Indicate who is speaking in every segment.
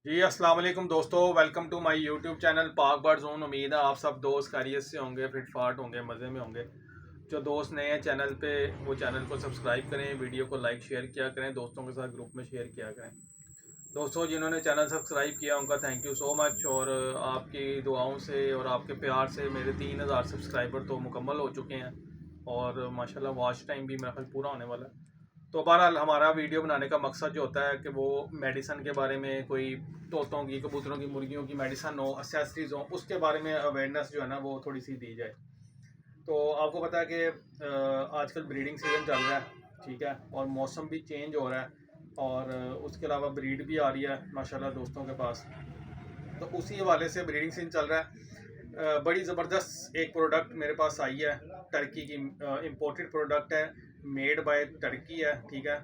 Speaker 1: जी अस्सलाम वालेकुम दोस्तों, welcome to my YouTube channel Pak bird zone. उम्मीद है आप सब दोस्त खैरियत से होंगे, फिट फाट होंगे, मज़े में होंगे। जो दोस्त नए हैं चैनल पे वो चैनल को सब्सक्राइब करें, वीडियो को लाइक शेयर किया करें, दोस्तों के साथ ग्रुप में शेयर किया करें। दोस्तों जिन्होंने चैनल सब्सक्राइब किया उनका थैंक यू सो मच। और आपकी दुआओं से और आपके प्यार से मेरे 3000 सब्सक्राइबर तो मुकम्मल हो चुके हैं और माशाल्लाह वॉच टाइम भी मेरा ख्याल पूरा होने वाला है। तो बहरहाल हमारा वीडियो बनाने का मकसद जो होता है कि वो मेडिसन के बारे में, कोई तोतों की, कबूतरों की, मुर्गियों की मेडिसन हो, एक्सेसरीज हो, उसके बारे में अवेयरनेस जो है ना वो थोड़ी सी दी जाए। तो आपको पता है कि आजकल ब्रीडिंग सीज़न चल रहा है, ठीक है, और मौसम भी चेंज हो रहा है और उसके अलावा ब्रीड भी आ रही है माशाल्लाह दोस्तों के पास। तो उसी हवाले से ब्रीडिंग सीजन चल रहा है। बड़ी ज़बरदस्त एक प्रोडक्ट मेरे पास आई है, टर्की की इम्पोर्टेड प्रोडक्ट है, मेड बाय टर्की है, ठीक है,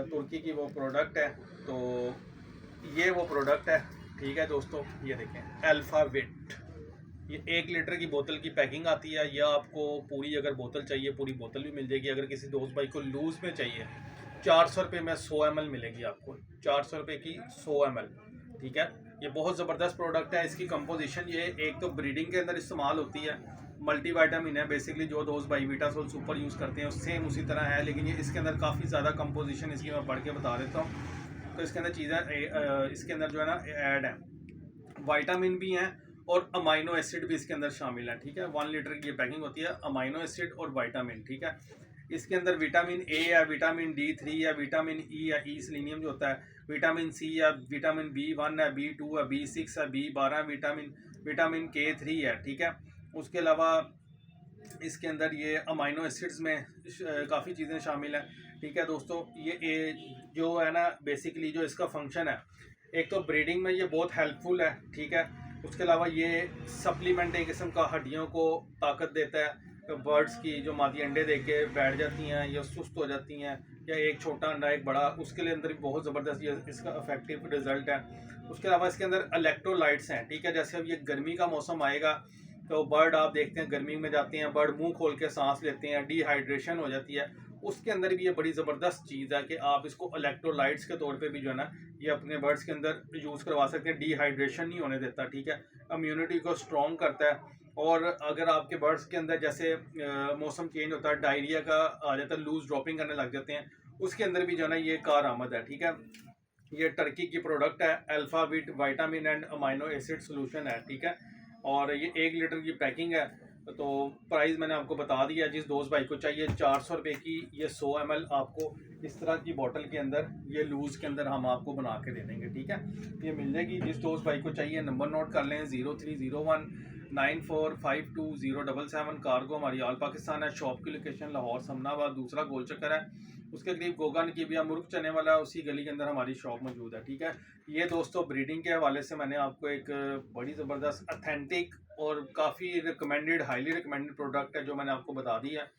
Speaker 1: तुर्की की वो प्रोडक्ट है। तो ये वो प्रोडक्ट है, ठीक है दोस्तों, ये देखें अल्फ़ाविट। ये 1 लीटर की बोतल की पैकिंग आती है। यह आपको पूरी अगर बोतल चाहिए पूरी बोतल भी मिल जाएगी। अगर किसी दोस्त भाई को लूज़ में चाहिए 400 रुपये में 100 ml मिलेगी आपको, 400 रुपये की 100 ml, ठीक है। ये बहुत ज़बरदस्त प्रोडक्ट है। इसकी कंपोजिशन ये एक तो ब्रीडिंग के अंदर इस्तेमाल होती है, मल्टीविटामिन है बेसिकली, जो दोस्त भाई वीटासोल सुपर यूज़ करते हैं सेम उसी तरह है, लेकिन ये इसके अंदर काफ़ी ज़्यादा कंपोजिशन इसकी मैं पढ़ के बता देता हूँ। तो इसके अंदर चीज़ें इसके अंदर जो है ना ऐड है, वाइटामिन भी हैं और अमाइनो एसिड भी इसके अंदर शामिल है, ठीक है। 1 लीटर की ये पैकिंग होती है, अमाइनो एसिड और वाइटामिन, ठीक है। इसके अंदर विटामिन ए है, विटामिन D3 है, विटामिन ई है, ई सेलेनियम जो होता है, विटामिन सी है, विटामिन B1 है, B2 है, B6 है, B12, विटामिन K3 है, ठीक है। उसके अलावा इसके अंदर ये अमाइनो एसिड्स में काफ़ी चीज़ें शामिल हैं, ठीक है दोस्तों। ये जो है ना बेसिकली जो इसका फंक्शन है, एक तो ब्रीडिंग में ये बहुत हेल्पफुल है, ठीक है। उसके अलावा ये सप्लीमेंट एक किस्म का हड्डियों को ताकत देता है। बर्ड्स की जो मादी अंडे दे के बैठ जाती हैं या सुस्त हो जाती हैं, या एक छोटा अंडा एक बड़ा, उसके लिए अंदर भी बहुत ज़बरदस्त ये इसका इफेक्टिव रिजल्ट है। उसके अलावा इसके अंदर इलेक्ट्रोलाइट्स हैं, ठीक है। जैसे अब ये गर्मी का मौसम आएगा तो बर्ड आप देखते हैं गर्मी में जाते हैं, बर्ड मुंह खोल के सांस लेते हैं, डिहाइड्रेशन हो जाती है। उसके अंदर भी ये बड़ी ज़बरदस्त चीज़ है कि आप इसको इलेक्ट्रोलाइट्स के तौर पे भी जो है ना ये अपने बर्ड्स के अंदर यूज़ करवा सकते हैं। डिहाइड्रेशन नहीं होने देता, ठीक है, इम्यूनिटी को स्ट्रॉन्ग करता है। और अगर आपके बर्ड्स के अंदर जैसे मौसम चेंज होता है, डायरिया का आ जाता है, लूज ड्रॉपिंग करने लग जाते हैं, उसके अंदर भी जो है ना ये कारआमद है, ठीक है। ये टर्की की प्रोडक्ट है, Alphavit vitamin and amino acid solution है, ठीक है। और ये 1 लीटर की पैकिंग है। तो प्राइस मैंने आपको बता दिया। जिस दोस्त भाई को चाहिए 400 रुपये की ये 100 ml आपको इस तरह की बोतल के अंदर, ये लूज़ के अंदर हम आपको बना के दे देंगे, ठीक है। ये मिल जाएगी। जिस दोस्त भाई को चाहिए नंबर नोट कर लें, 030194520777। कार्गो हमारी ऑल पाकिस्तान है। शॉप की लोकेशन लाहौर समनाबाद, दूसरा गोल चक्कर है, उसके करीब गोगन की भी मुर्ग चने वाला है, उसी गली के अंदर हमारी शॉप मौजूद है, ठीक है। ये दोस्तों ब्रीडिंग के हवाले से मैंने आपको एक बड़ी ज़बरदस्त अथेंटिक और काफ़ी रिकमेंडेड, हाईली रिकमेंडेड प्रोडक्ट है जो मैंने आपको बता दी है।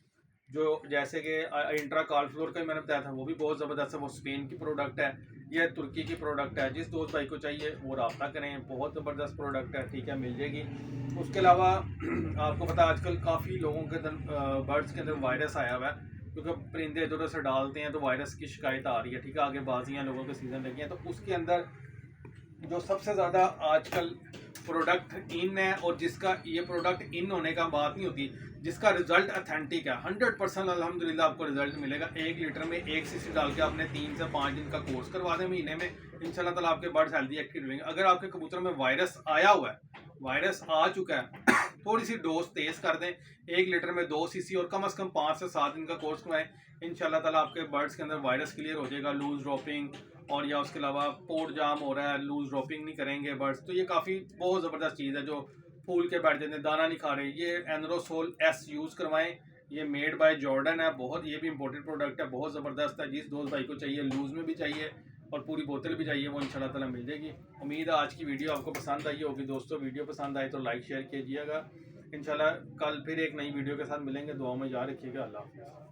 Speaker 1: जो जैसे कि इंट्रा कॉल फ्लोर का भी मैंने बताया था, वो भी बहुत ज़बरदस्त है, वो स्पेन की प्रोडक्ट है, यह तुर्की की प्रोडक्ट है। जिस दोस्त भाई को चाहिए वो रब्ता करें, बहुत ज़बरदस्त प्रोडक्ट है, ठीक है, मिल जाएगी। उसके अलावा आपको पता है आजकल काफ़ी लोगों के अंदर बर्ड्स के अंदर वायरस आया हुआ है, क्योंकि परिंदे इधर उधर से डालते हैं तो वायरस की शिकायत आ रही है, ठीक है। आगे बाजियाँ लोगों के सीज़न लगी हैं, तो उसके अंदर जो सबसे ज़्यादा आजकल प्रोडक्ट इन है, और जिसका ये प्रोडक्ट इन होने का बात नहीं होती, जिसका रिजल्ट अथेंटिक है, 100% अल्हम्दुलिल्लाह आपको रिजल्ट मिलेगा। 1 लीटर में 1 cc डाल के आपने 3 से 5 दिन का कोर्स करवा दें, महीने में इंशाल्लाह ताला आपके बर्ड्स हेल्दी एक्टिव रहेंगे। अगर आपके कबूतरों में वायरस आया हुआ है, वायरस आ चुका है, थोड़ी सी डोज तेज़ कर दें, 1 लीटर में 2 cc और कम से कम 5 से 7 दिन का कोर्स करवाएं, इंशाल्लाह ताला आपके बर्ड्स के अंदर वायरस क्लियर हो जाएगा। लूज ड्रॉपिंग और या उसके अलावा पोर्ट जाम हो रहा है, लूज ड्रॉपिंग नहीं करेंगे बर्ड्स, तो ये काफ़ी बहुत ज़बरदस्त चीज़ है। जो फूल के बैठ जाते हैं, दाना नहीं खा रहे, ये एनरोसोल S यूज़ करवाएं। ये मेड बाय जॉर्डन है, बहुत ये भी इंपॉर्टेंट प्रोडक्ट है, बहुत ज़बरदस्त है। जिस दोस्त भाई को चाहिए लूज़ में भी चाहिए और पूरी बोतल भी चाहिए, वो इंशाल्लाह ताला मिल जाएगी। उम्मीद है आज की वीडियो आपको पसंद आई होगी दोस्तों। वीडियो पसंद आए तो लाइक शेयर कीजिएगा। इंशाल्लाह कल फिर एक नई वीडियो के साथ मिलेंगे। दुआ में याद रखिएगा। अल्लाह हाफ़िज़।